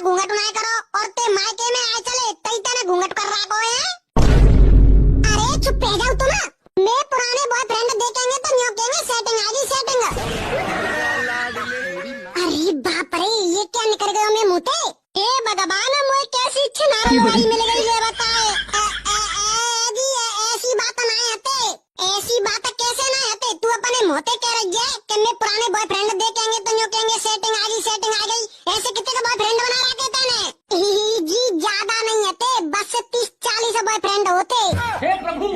घूंघट ना करो और ते मायके में आए चले तई तने घूंघट कर रहा को है। अरे चुप रह जाओ तुम। मैं पुराने बॉयफ्रेंड देखेंगे तो न्यू कहेंगे सेटिंग आ गई सेटिंग। अरे बाप रे ये क्या निकल गया मैं मुँह ते। ए भगवान मुझे कैसी छिनारी वाली मिल गई ये बताए। ऐसी बात ना आते, ऐसी बात कैसे ना आते। तू अपने मोते कह रही है कि मैं पुराने बॉयफ्रेंड देखेंगे तो न्यू कहेंगे सेटिंग आ गई सेटिंग आ गई। ऐसे कितने का बॉयफ्रेंड बना रखे तने? जी ज्यादा नहीं है ते, बस 30-40 बॉयफ्रेंड होते। हे प्रभु